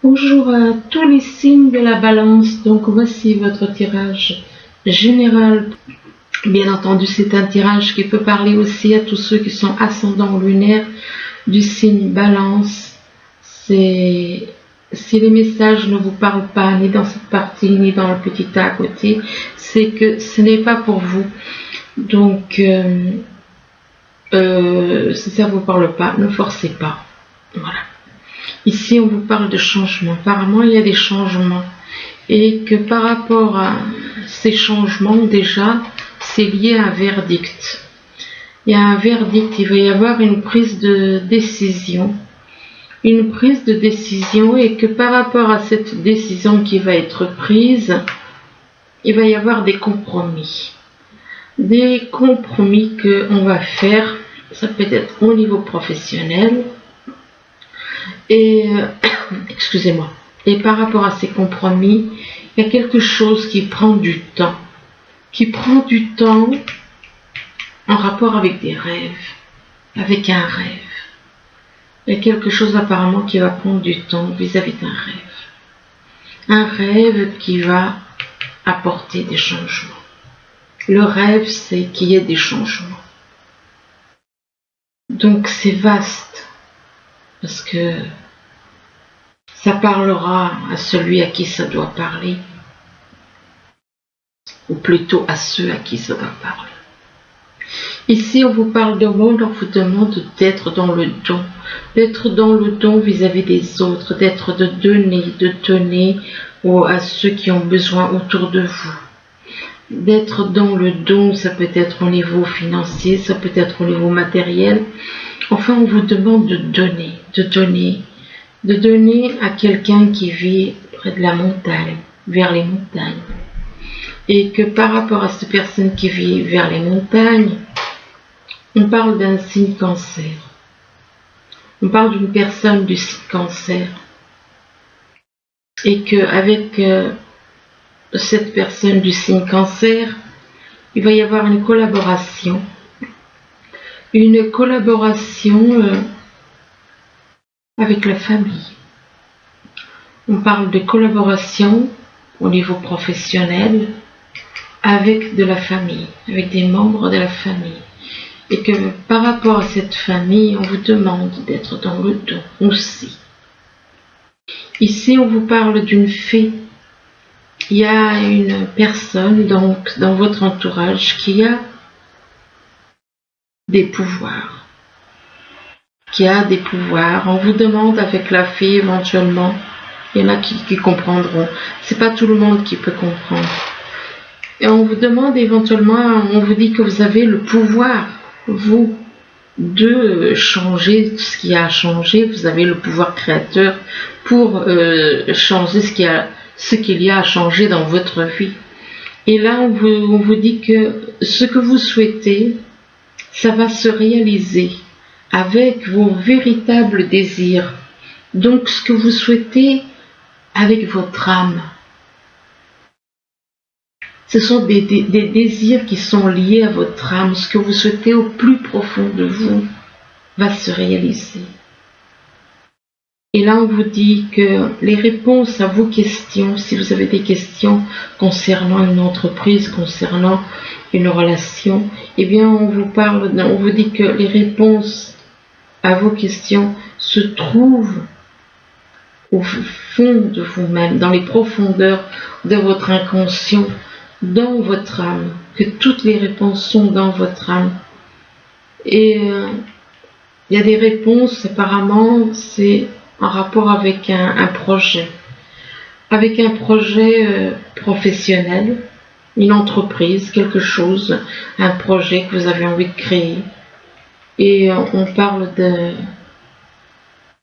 Bonjour à tous les signes de la balance. Donc voici votre tirage général. Bien entendu, c'est un tirage qui peut parler aussi à tous ceux qui sont ascendants lunaires du signe balance. Si les messages ne vous parlent pas, ni dans cette partie, ni dans le petit tas à côté, c'est que ce n'est pas pour vous. Donc, si ça ne vous parle pas, ne forcez pas. Voilà. Ici, on vous parle de changement. Apparemment, il y a des changements. Et que par rapport à ces changements, déjà, c'est lié à un verdict. Il y a un verdict, il va y avoir une prise de décision. Une prise de décision et que par rapport à cette décision qui va être prise, il va y avoir des compromis. Des compromis qu'on va faire, ça peut être au niveau professionnel. Et, excusez-moi. Et par rapport à ces compromis, il y a quelque chose qui prend du temps. Qui prend du temps en rapport avec des rêves. Avec un rêve. Il y a quelque chose apparemment qui va prendre du temps vis-à-vis d'un rêve. Un rêve qui va apporter des changements. Le rêve, c'est qu'il y ait des changements. Donc c'est vaste. Parce que ça parlera à celui à qui ça doit parler. Ou plutôt à ceux à qui ça doit parler. Ici, on vous parle de monde, on vous demande d'être dans le don. D'être dans le don vis-à-vis des autres, d'être de donner à ceux qui ont besoin autour de vous. D'être dans le don, ça peut être au niveau financier, ça peut être au niveau matériel. Enfin, on vous demande de donner à quelqu'un qui vit près de la montagne, vers les montagnes. Et que par rapport à cette personne qui vit vers les montagnes, on parle d'un signe cancer. On parle d'une personne du signe cancer. Et qu'avec cette personne du signe cancer, il va y avoir une collaboration. Une collaboration avec la famille. On parle de collaboration au niveau professionnel avec de la famille, avec des membres de la famille. Et que par rapport à cette famille, on vous demande d'être dans le don aussi. Ici, on vous parle d'une fée. Il y a une personne donc dans votre entourage qui a des pouvoirs. On vous demande avec la fée éventuellement, il y en a qui comprendront. C'est pas tout le monde qui peut comprendre. Et on vous demande éventuellement, on vous dit que vous avez le pouvoir, vous, de changer ce qui a à changer. Vous avez le pouvoir créateur pour changer ce qu'il y a à changer dans votre vie. Et là, on vous dit que ce que vous souhaitez, ça va se réaliser avec vos véritables désirs. Donc, ce que vous souhaitez avec votre âme. Ce sont des désirs qui sont liés à votre âme. Ce que vous souhaitez au plus profond de vous va se réaliser. Et là, on vous dit que les réponses à vos questions, si vous avez des questions concernant une entreprise, concernant une relation, eh bien, on vous dit que les réponses à vos questions se trouvent au fond de vous-même, dans les profondeurs de votre inconscient, dans votre âme, que toutes les réponses sont dans votre âme. Et il y a des réponses, apparemment, c'est en rapport avec un projet. Avec un projet professionnel, une entreprise, quelque chose, un projet que vous avez envie de créer. Et on parle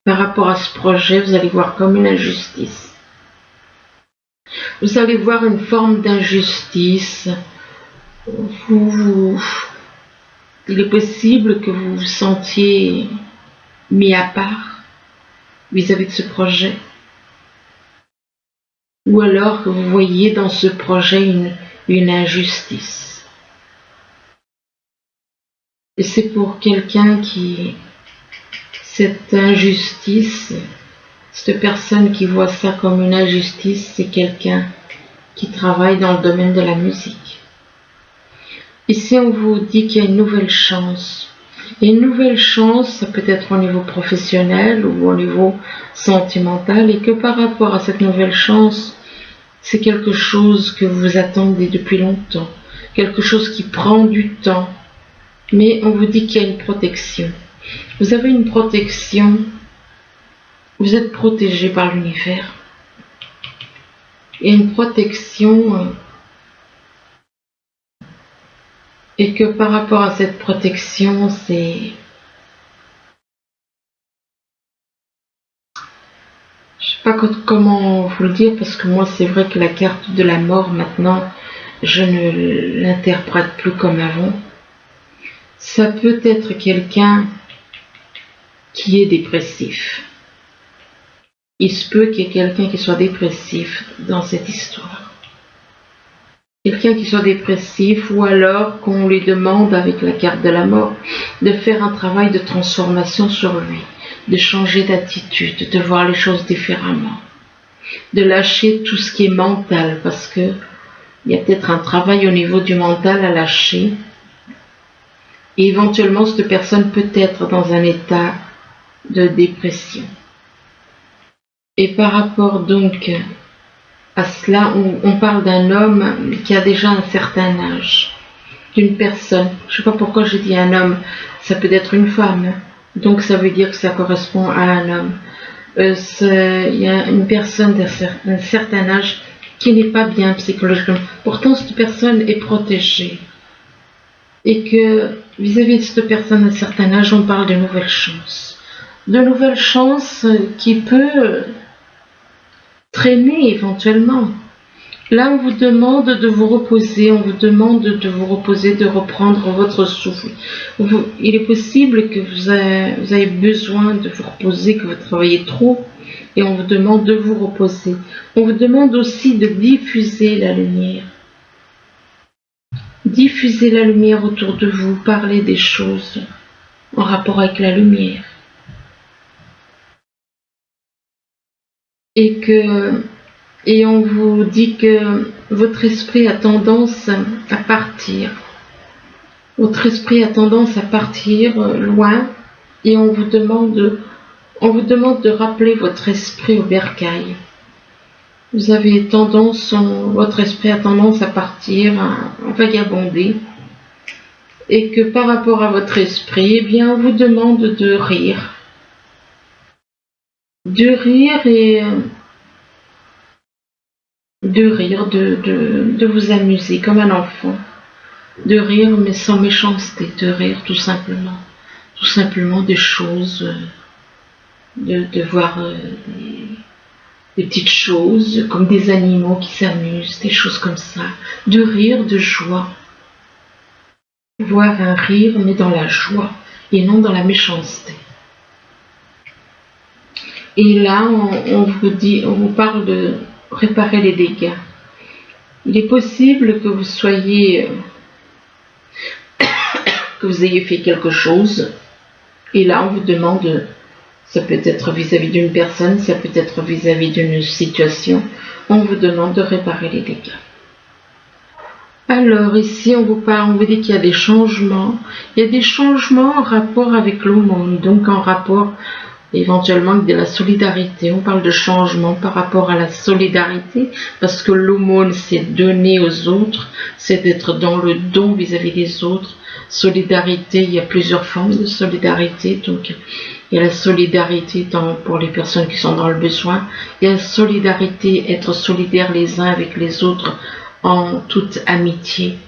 par rapport à ce projet, vous allez voir comme une injustice. Vous allez voir une forme d'injustice. Il est possible que vous vous sentiez mis à part vis-à-vis de ce projet. Ou alors que vous voyez dans ce projet une injustice. Et c'est pour quelqu'un qui... Cette injustice, Cette personne qui voit ça comme une injustice, c'est quelqu'un qui travaille dans le domaine de la musique. Ici, on vous dit qu'il y a une nouvelle chance. Et une nouvelle chance, ça peut être au niveau professionnel ou au niveau sentimental, et que par rapport à cette nouvelle chance, c'est quelque chose que vous attendez depuis longtemps, quelque chose qui prend du temps, mais on vous dit qu'il y a une protection. Vous avez une protection, vous êtes protégé par l'univers. Il y a une protection, et que par rapport à cette protection, c'est... Je sais pas comment vous le dire, parce que moi c'est vrai que la carte de la mort maintenant, je ne l'interprète plus comme avant. Ça peut être quelqu'un qui est dépressif. Il se peut qu'il y ait quelqu'un qui soit dépressif dans cette histoire. Quelqu'un qui soit dépressif, ou alors qu'on lui demande avec la carte de la mort de faire un travail de transformation sur lui, de changer d'attitude, de voir les choses différemment, de lâcher tout ce qui est mental, parce que il y a peut-être un travail au niveau du mental à lâcher. Et éventuellement, cette personne peut être dans un état de dépression. Et par rapport donc à cela, on parle d'un homme qui a déjà un certain âge, d'une personne. Je ne sais pas pourquoi j'ai dit un homme, ça peut être une femme, donc ça veut dire que ça correspond à un homme. Il y a une personne d'un certain âge qui n'est pas bien psychologiquement. Pourtant, cette personne est protégée. Et que vis-à-vis de cette personne d'un certain âge, on parle de nouvelles chances. De nouvelles chances qui peut traîner éventuellement. Là, on vous demande de vous reposer, on vous demande de vous reposer, de reprendre votre souffle. Il est possible que vous avez besoin de vous reposer, que vous travaillez trop, et on vous demande de vous reposer. On vous demande aussi de diffuser la lumière. Diffusez la lumière autour de vous, parlez des choses en rapport avec la lumière. Et on vous dit que votre esprit a tendance à partir. Votre esprit a tendance à partir loin, et on vous demande de rappeler votre esprit au bercail. Vous avez tendance, votre esprit a tendance à partir, à vagabonder, et que par rapport à votre esprit, eh bien, on vous demande de rire. De rire et de vous amuser comme un enfant. De rire mais sans méchanceté, de rire tout simplement des choses, de voir des petites choses comme des animaux qui s'amusent, des choses comme ça, de rire de joie. Voir un rire mais dans la joie et non dans la méchanceté. Et là, on vous parle de réparer les dégâts. Il est possible que vous soyez, que vous ayez fait quelque chose, et là, on vous demande, ça peut être vis-à-vis d'une personne, ça peut être vis-à-vis d'une situation, on vous demande de réparer les dégâts. Alors, ici, on vous dit qu'il y a des changements. Il y a des changements en rapport avec l'aumône, donc en rapport éventuellement avec de la solidarité. On parle de changement par rapport à la solidarité, parce que l'aumône, c'est donner aux autres, c'est d'être dans le don vis-à-vis des autres. Solidarité, il y a plusieurs formes de solidarité, donc il y a la solidarité pour les personnes qui sont dans le besoin, il y a la solidarité, être solidaires les uns avec les autres en toute amitié.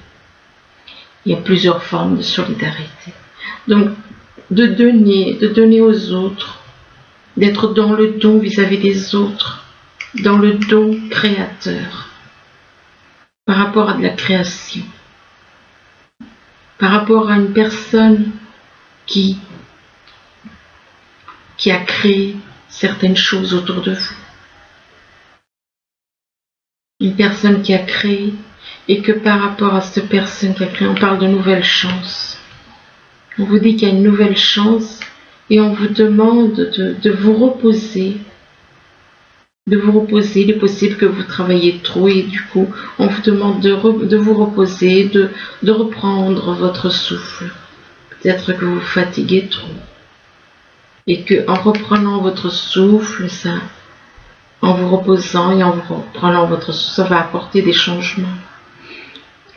Il y a plusieurs formes de solidarité. Donc, de donner aux autres, d'être dans le don vis-à-vis des autres, dans le don créateur, par rapport à de la création, par rapport à une personne qui a créé certaines choses autour de vous. Une personne qui a créé, et que par rapport à cette personne qui a créé, on parle de nouvelles chances. On vous dit qu'il y a une nouvelle chance, et on vous demande de vous reposer de vous reposer. Il est possible que vous travaillez trop et du coup, on vous demande de vous reposer, de reprendre votre souffle. Peut-être que vous vous fatiguez trop. Et que en reprenant votre souffle, ça, en vous reposant et en vous reprenant votre souffle, ça va apporter des changements.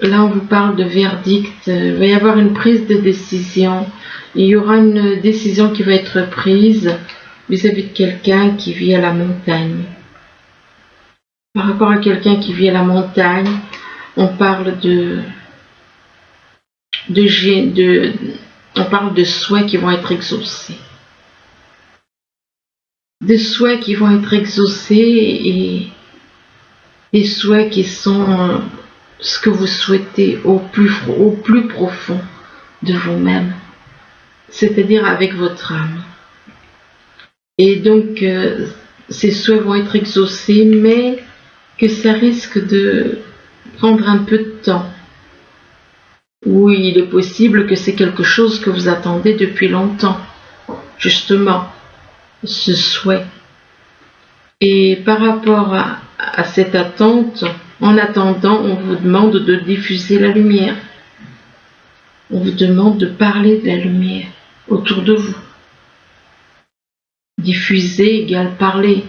Là, on vous parle de verdict. Il va y avoir une prise de décision. Il y aura une décision qui va être prise vis-à-vis de quelqu'un qui vit à la montagne. Par rapport à quelqu'un qui vit à la montagne, on parle on parle de souhaits qui vont être exaucés. Des souhaits qui vont être exaucés et des souhaits qui sont ce que vous souhaitez au plus profond de vous-même, c'est-à-dire avec votre âme. Et donc, ces souhaits vont être exaucés, mais que ça risque de prendre un peu de temps. Oui, il est possible que c'est quelque chose que vous attendez depuis longtemps, justement, ce souhait. Et par rapport à cette attente, en attendant, on vous demande de diffuser la lumière. On vous demande de parler de la lumière autour de vous. Diffuser égale parler.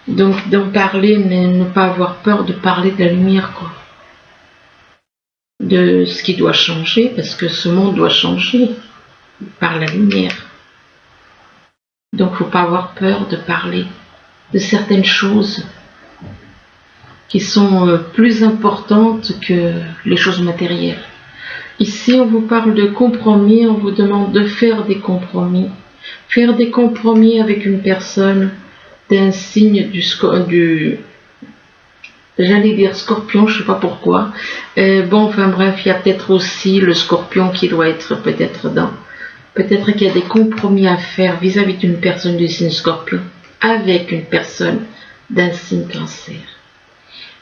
Donc, d'en parler, mais ne pas avoir peur de parler de la lumière, quoi. De ce qui doit changer, parce que ce monde doit changer par la lumière. Donc, il ne faut pas avoir peur de parler de certaines choses qui sont plus importantes que les choses matérielles. Ici, on vous parle de compromis, on vous demande de faire des compromis. Faire des compromis avec une personne d'un signe j'allais dire scorpion, je ne sais pas pourquoi. Enfin bref, il y a peut-être aussi le scorpion qui doit être peut-être dans. Peut-être qu'il y a des compromis à faire vis-à-vis d'une personne du signe scorpion avec une personne d'un signe cancer.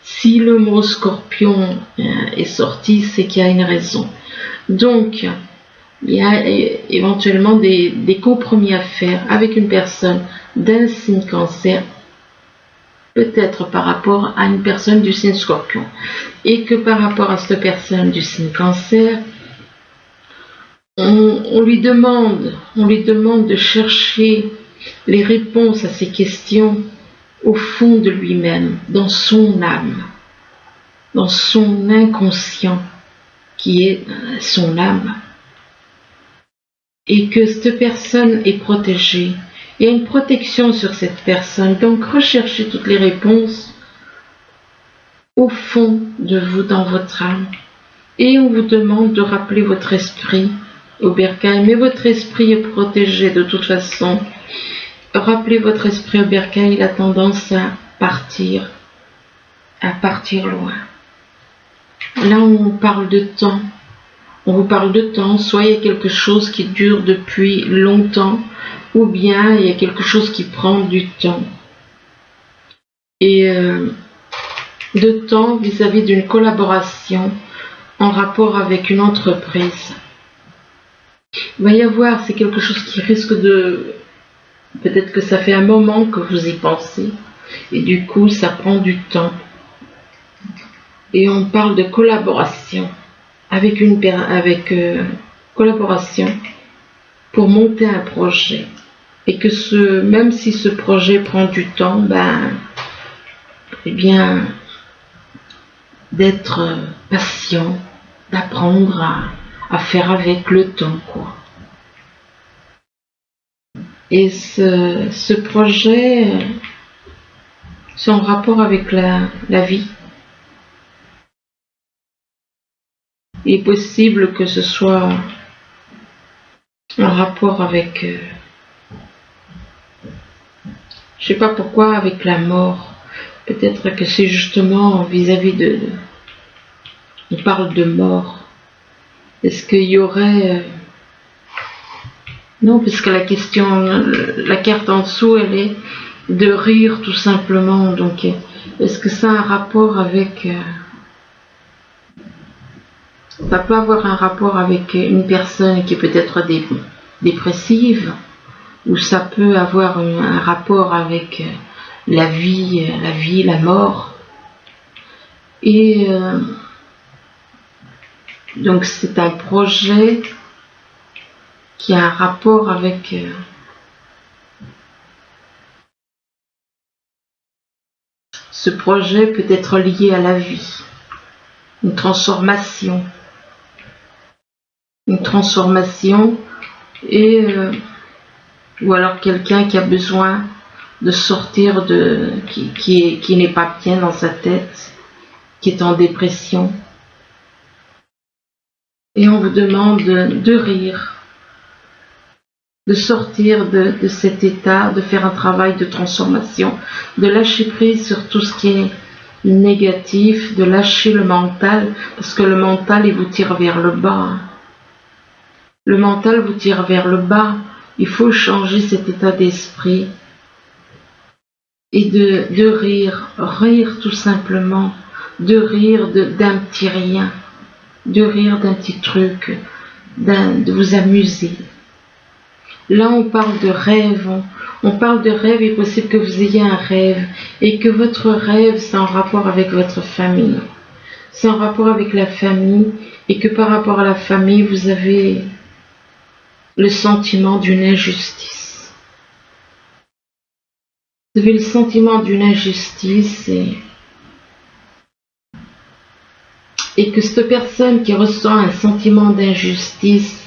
Si le mot scorpion est sorti, c'est qu'il y a une raison. Donc, il y a éventuellement des compromis à faire avec une personne d'un signe cancer, peut-être par rapport à une personne du signe scorpion. Et que par rapport à cette personne du signe cancer, on lui demande de chercher les réponses à ces questions au fond de lui-même, dans son âme, dans son inconscient qui est son âme. Et que cette personne est protégée. Il y a une protection sur cette personne. Donc recherchez toutes les réponses au fond de vous, dans votre âme. Et on vous demande de rappeler votre esprit au bercail. Mais votre esprit est protégé de toute façon. Rappelez votre esprit au bercail, il a tendance à partir loin. Là, on parle de temps. On vous parle de temps, soit il y a quelque chose qui dure depuis longtemps, ou bien il y a quelque chose qui prend du temps. Et de temps vis-à-vis d'une collaboration en rapport avec une entreprise. Il va y avoir, c'est quelque chose qui risque de... Peut-être que ça fait un moment que vous y pensez, et du coup ça prend du temps. Et on parle de collaboration, avec collaboration pour monter un projet. Et que même si ce projet prend du temps, d'être patient, d'apprendre à faire avec le temps, quoi. Et ce projet, c'est en rapport avec la vie. Il est possible que ce soit en rapport avec, je sais pas pourquoi, avec la mort. Peut-être que c'est justement vis-à-vis de... On parle de mort. Est-ce qu'il y aurait... Non, puisque la carte en dessous, elle est de rire tout simplement. Donc, est-ce que ça a un rapport avec... Ça peut avoir un rapport avec une personne qui peut être dépressive, ou ça peut avoir un rapport avec la vie, la mort. Et donc c'est un projet qui a un rapport avec ce projet peut être lié à la vie, une transformation et ou alors quelqu'un qui a besoin de sortir qui n'est pas bien dans sa tête, qui est en dépression. Et on vous demande de rire, de sortir de cet état, de faire un travail de transformation, de lâcher prise sur tout ce qui est négatif, de lâcher le mental, parce que le mental, il vous tire vers le bas. Le mental vous tire vers le bas. Il faut changer cet état d'esprit et de rire tout simplement, de rire d'un petit rien, de rire d'un petit truc, de vous amuser. Là, on parle de rêve, on parle de rêve, il est possible que vous ayez un rêve et que votre rêve, c'est en rapport avec votre famille. C'est en rapport avec la famille et que par rapport à la famille, vous avez le sentiment d'une injustice. Vous avez le sentiment d'une injustice et que cette personne qui ressent un sentiment d'injustice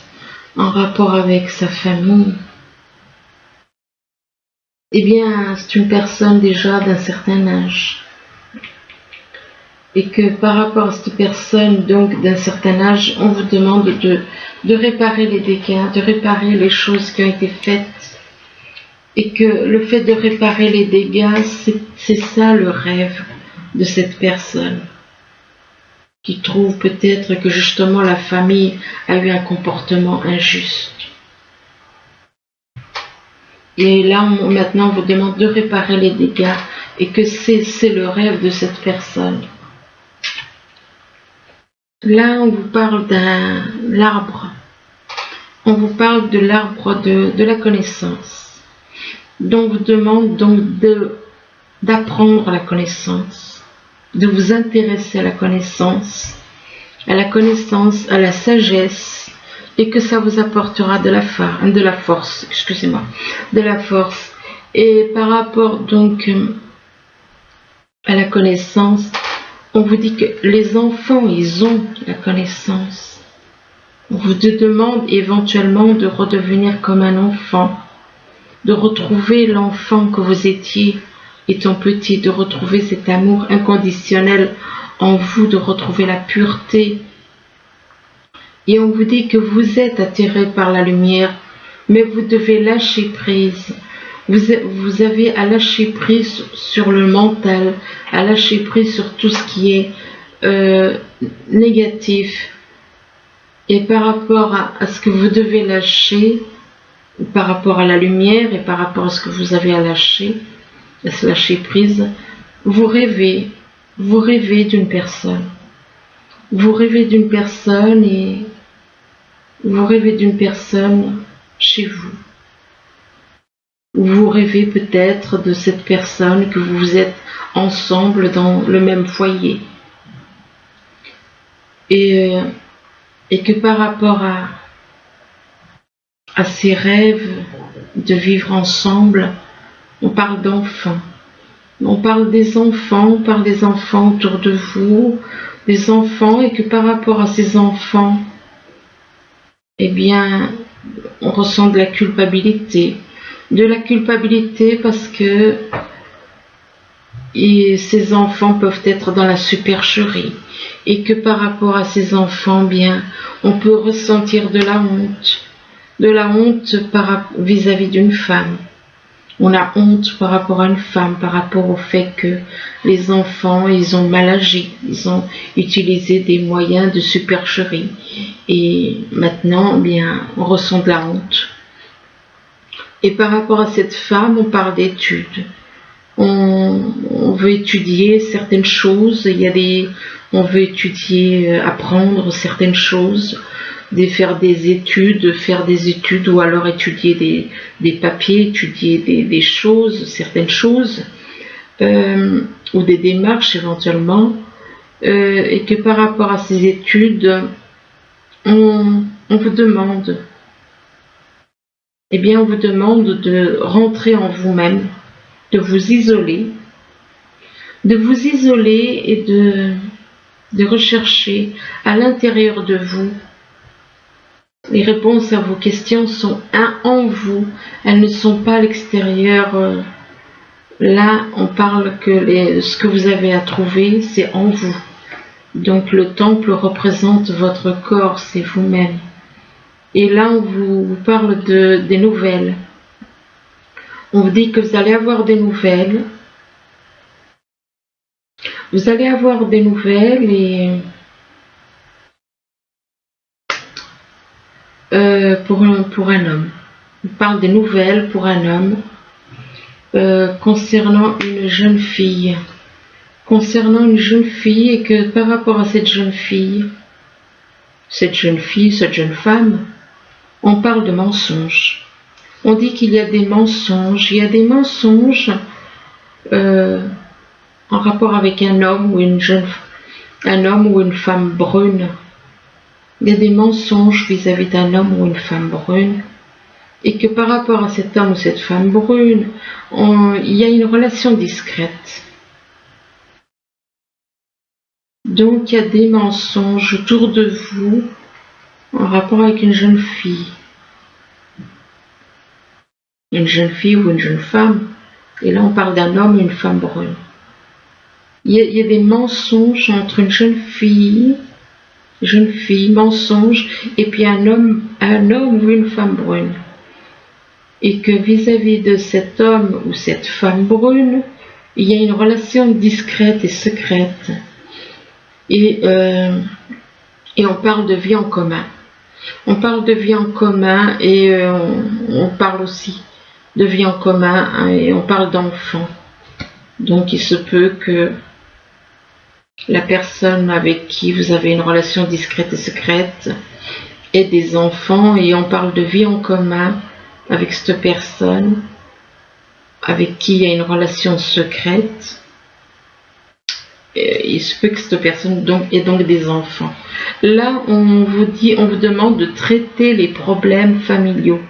en rapport avec sa famille, eh bien, c'est une personne déjà d'un certain âge. Et que par rapport à cette personne, donc d'un certain âge, on vous demande de réparer les dégâts, de réparer les choses qui ont été faites. Et que le fait de réparer les dégâts, c'est ça le rêve de cette personne. Qui trouve peut-être que justement la famille a eu un comportement injuste. Et là, maintenant, on vous demande de réparer les dégâts et que c'est le rêve de cette personne. Là, on vous parle l'arbre. On vous parle de l'arbre de la connaissance. Donc, on vous demande donc d'apprendre la connaissance, de vous intéresser à la connaissance, à la sagesse, et que ça vous apportera de la force. Et par rapport donc à la connaissance, on vous dit que les enfants, ils ont la connaissance. On vous demande éventuellement de redevenir comme un enfant, de retrouver l'enfant que vous étiez étant petit, de retrouver cet amour inconditionnel en vous, de retrouver la pureté. Et on vous dit que vous êtes attiré par la lumière, mais vous devez lâcher prise. Vous avez à lâcher prise sur le mental, à lâcher prise sur tout ce qui est négatif. Et par rapport à ce que vous devez lâcher, par rapport à la lumière et par rapport à ce que vous avez à lâcher prise, vous rêvez d'une personne. Vous rêvez d'une personne et vous rêvez d'une personne chez vous. Vous rêvez peut-être de cette personne que vous êtes ensemble dans le même foyer. Et que par rapport à ces rêves de vivre ensemble, on parle d'enfants. On parle des enfants autour de vous, des enfants, et que par rapport à ces enfants, eh bien, on ressent de la culpabilité. De la culpabilité parce que ces enfants peuvent être dans la supercherie. Et que par rapport à ces enfants, bien, on peut ressentir de la honte. De la honte vis-à-vis d'une femme. On a honte par rapport à une femme, par rapport au fait que les enfants, ils ont mal agi, ils ont utilisé des moyens de supercherie. Et maintenant, bien, on ressent de la honte. Et par rapport à cette femme, on parle d'études. on veut étudier certaines choses, on veut étudier, apprendre certaines choses, faire des études ou alors étudier des papiers, étudier des choses, certaines choses, ou des démarches éventuellement, et que par rapport à ces études, on vous demande, on vous demande de rentrer en vous-même, de vous isoler et de rechercher à l'intérieur de vous. Les réponses à vos questions sont en vous, elles ne sont pas à l'extérieur. Là, on parle que ce que vous avez à trouver, c'est en vous. Donc le temple représente votre corps, c'est vous-même. Et là, on vous parle des nouvelles. On vous dit que vous allez avoir des nouvelles. Vous allez avoir des nouvelles et pour un homme. On parle des nouvelles pour un homme concernant une jeune fille. Et que par rapport à cette jeune femme, on parle de mensonges. On dit qu'il y a des mensonges. Il y a des mensonges en rapport avec un homme ou une femme brune. Il y a des mensonges vis-à-vis d'un homme ou une femme brune. Et que par rapport à cet homme ou cette femme brune, il y a une relation discrète. Donc il y a des mensonges autour de vous en rapport avec une jeune fille. Une jeune fille ou une jeune femme. Et là on parle d'un homme et une femme brune. Il y a des mensonges entre une jeune fille, mensonge, et puis un homme ou une femme brune. Et que vis-à-vis de cet homme ou cette femme brune, il y a une relation discrète et secrète. Et on parle de vie en commun. On parle de vie en commun et on parle aussi de vie en commun et on parle d'enfants. Donc il se peut que la personne avec qui vous avez une relation discrète et secrète ait des enfants et on parle de vie en commun avec cette personne avec qui il y a une relation secrète. Il se peut que cette personne ait donc des enfants. Là, on vous demande de traiter les problèmes familiaux.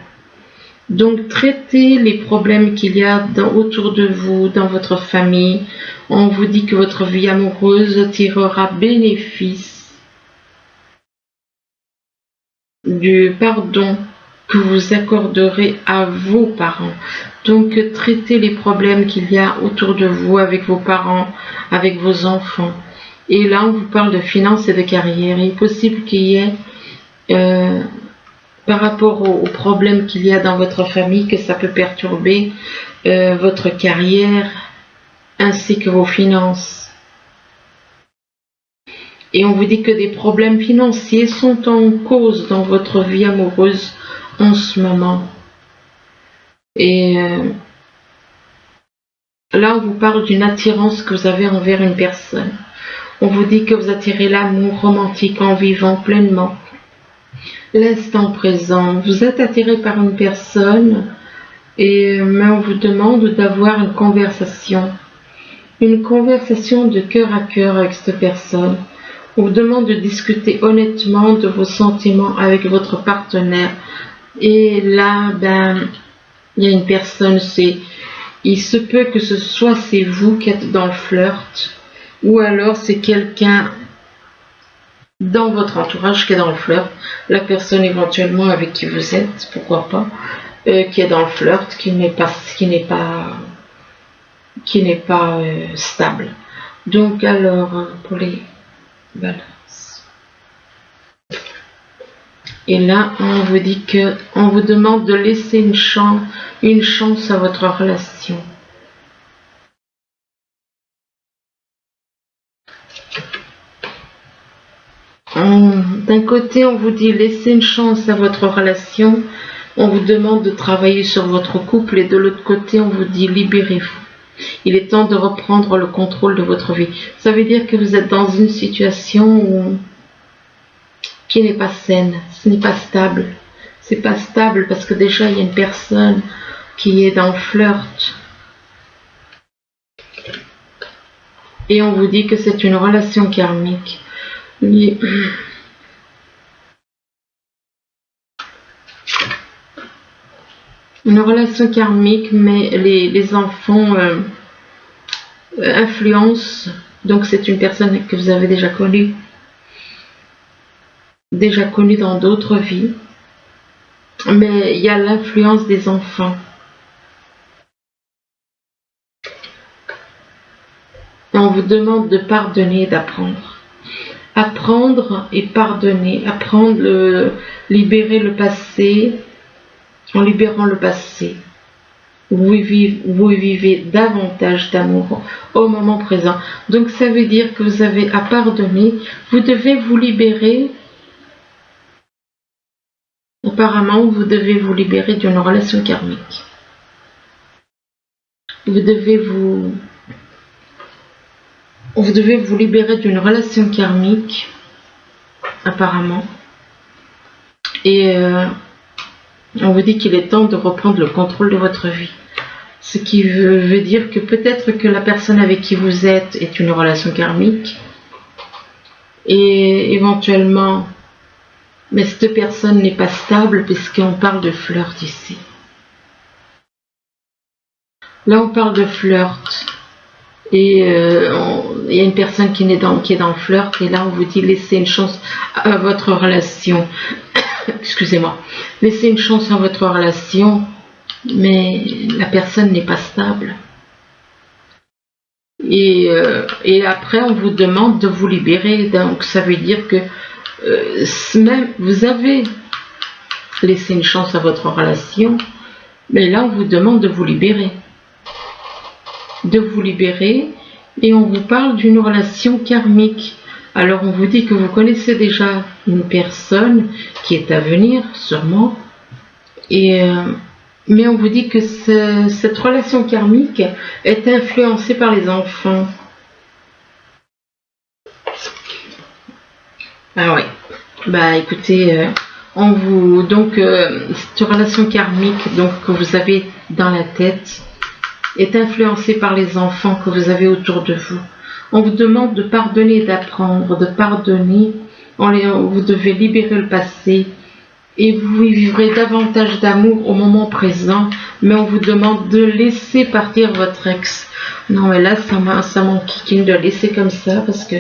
Donc, traitez les problèmes qu'il y a autour de vous, dans votre famille. On vous dit que votre vie amoureuse tirera bénéfice du pardon que vous accorderez à vos parents. Donc, traitez les problèmes qu'il y a autour de vous, avec vos parents, avec vos enfants. Et là, on vous parle de finances et de carrière. Il est possible qu'il y ait, par rapport aux problèmes qu'il y a dans votre famille, que ça peut perturber votre carrière ainsi que vos finances. Et on vous dit que des problèmes financiers sont en cause dans votre vie amoureuse en ce moment. Et là, on vous parle d'une attirance que vous avez envers une personne. On vous dit que vous attirez l'amour romantique en vivant pleinement l'instant présent. Vous êtes attiré par une personne mais on vous demande d'avoir une conversation de cœur à cœur avec cette personne. On vous demande de discuter honnêtement de vos sentiments avec votre partenaire. Et là, il y a une personne, il se peut que c'est vous qui êtes dans le flirt, ou alors c'est quelqu'un dans votre entourage qui est dans le flirt, la personne éventuellement avec qui vous êtes, pourquoi pas, qui est dans le flirt, qui n'est pas stable. Donc alors, pour les balances. Et là, on vous dit on vous demande de laisser une chance à votre relation. D'un côté, on vous dit laissez une chance à votre relation. On vous demande de travailler sur votre couple et de l'autre côté, on vous dit libérez-vous. il est temps de reprendre le contrôle de votre vie. Ça veut dire que vous êtes dans une situation qui n'est pas saine, ce n'est pas stable. C'est pas stable parce que déjà il y a une personne qui est dans le flirt. Et on vous dit que c'est une relation karmique. Une relation karmique, mais les enfants influencent. Donc c'est une personne que vous avez déjà connue dans d'autres vies. Mais il y a l'influence des enfants. Et on vous demande de pardonner et d'apprendre. Apprendre et pardonner. Apprendre, libérer le passé. En libérant le passé, vous vivez davantage d'amour au moment présent. Donc ça veut dire que vous avez à pardonner. Vous devez vous libérer. Apparemment, vous devez vous libérer d'une relation karmique. Vous devez vous libérer d'une relation karmique, apparemment. Et on vous dit qu'il est temps de reprendre le contrôle de votre vie. Ce qui veut dire que peut-être que la personne avec qui vous êtes est une relation karmique. Et éventuellement, mais cette personne n'est pas stable puisqu'on parle de flirt ici. Là, on parle de flirt. Et il y a une personne qui est dans le flirt. Et là, on vous dit laissez une chance à votre relation. Excusez-moi, laissez une chance à votre relation, mais la personne n'est pas stable. Et après, on vous demande de vous libérer. Donc, ça veut dire que même vous avez laissé une chance à votre relation, mais là, on vous demande de vous libérer. De vous libérer, et on vous parle d'une relation karmique. Alors on vous dit que vous connaissez déjà une personne qui est à venir, sûrement, mais on vous dit que cette relation karmique est influencée par les enfants. Ah oui, bah écoutez, donc cette relation karmique donc, que vous avez dans la tête est influencée par les enfants que vous avez autour de vous. On vous demande de pardonner et d'apprendre, de pardonner. Vous devez libérer le passé et vous vivrez davantage d'amour au moment présent. Mais on vous demande de laisser partir votre ex. Non, mais là, ça m'enquiquine de laisser comme ça parce que...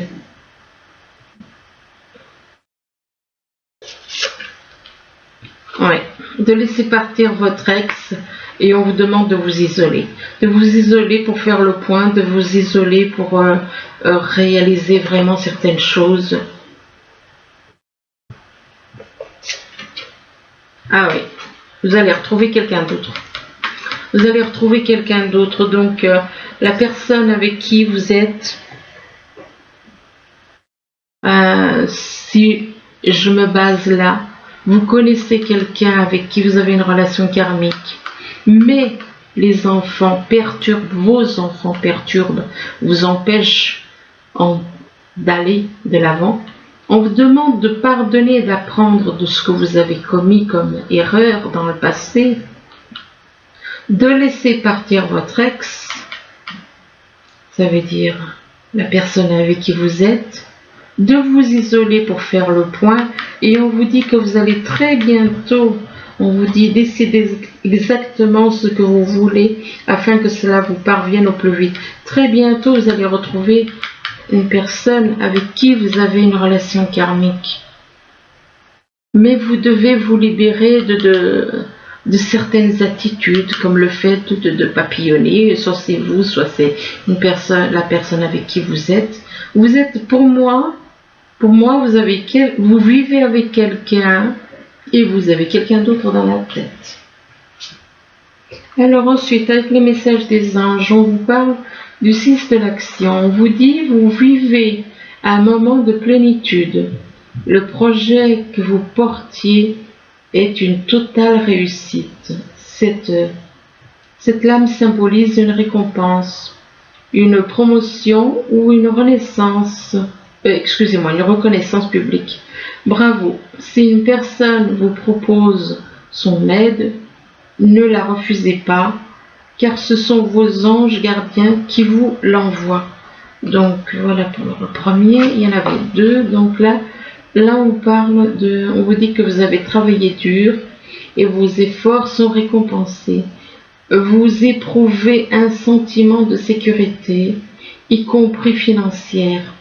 Ouais, de laisser partir votre ex. Et on vous demande de vous isoler. De vous isoler pour faire le point, de vous isoler pour réaliser vraiment certaines choses. Ah oui, vous allez retrouver quelqu'un d'autre. Vous allez retrouver quelqu'un d'autre. Donc, la personne avec qui vous êtes, si je me base là, vous connaissez quelqu'un avec qui vous avez une relation karmique. Mais les enfants perturbent, vos enfants perturbent, vous empêchent d'aller de l'avant. On vous demande de pardonner et d'apprendre de ce que vous avez commis comme erreur dans le passé, de laisser partir votre ex, ça veut dire la personne avec qui vous êtes, de vous isoler pour faire le point, et on vous dit que vous allez très bientôt. On vous dit décidez exactement ce que vous voulez afin que cela vous parvienne au plus vite. Très bientôt, vous allez retrouver une personne avec qui vous avez une relation karmique. Mais vous devez vous libérer de certaines attitudes, comme le fait de papillonner. Soit c'est vous, soit c'est la personne avec qui vous êtes. Vous êtes, pour moi, vous vivez avec quelqu'un. Et vous avez quelqu'un d'autre dans la tête. Alors ensuite, avec les messages des anges, on vous parle du 6 de l'action. On vous dit, vous vivez un moment de plénitude. Le projet que vous portiez est une totale réussite. Cette lame symbolise une récompense. une promotion ou une renaissance, excusez-moi, une reconnaissance publique. Bravo. Si une personne vous propose son aide, ne la refusez pas, car ce sont vos anges gardiens qui vous l'envoient. Donc voilà pour le premier, il y en avait deux. Donc là on parle on vous dit que vous avez travaillé dur et vos efforts sont récompensés. Vous éprouvez un sentiment de sécurité, y compris financière,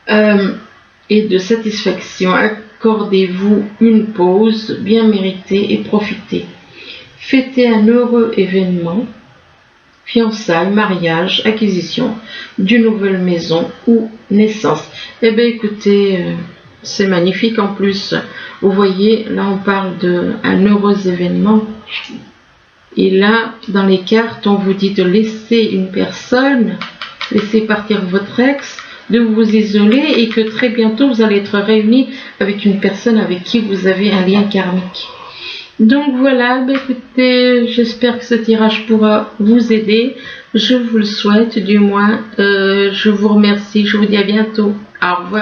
et de satisfaction. Accordez-vous une pause bien méritée et profitez. Fêtez un heureux événement, fiançailles, mariage, acquisition d'une nouvelle maison ou naissance. Eh bien écoutez, c'est magnifique en plus. Vous voyez, là on parle d'un heureux événement. Et là, dans les cartes, on vous dit de laisser une personne, laisser partir votre ex, de vous isoler et que très bientôt vous allez être réunis avec une personne avec qui vous avez un lien karmique. Donc voilà, écoutez, j'espère que ce tirage pourra vous aider. Je vous le souhaite du moins. Je vous remercie. Je vous dis à bientôt. Au revoir.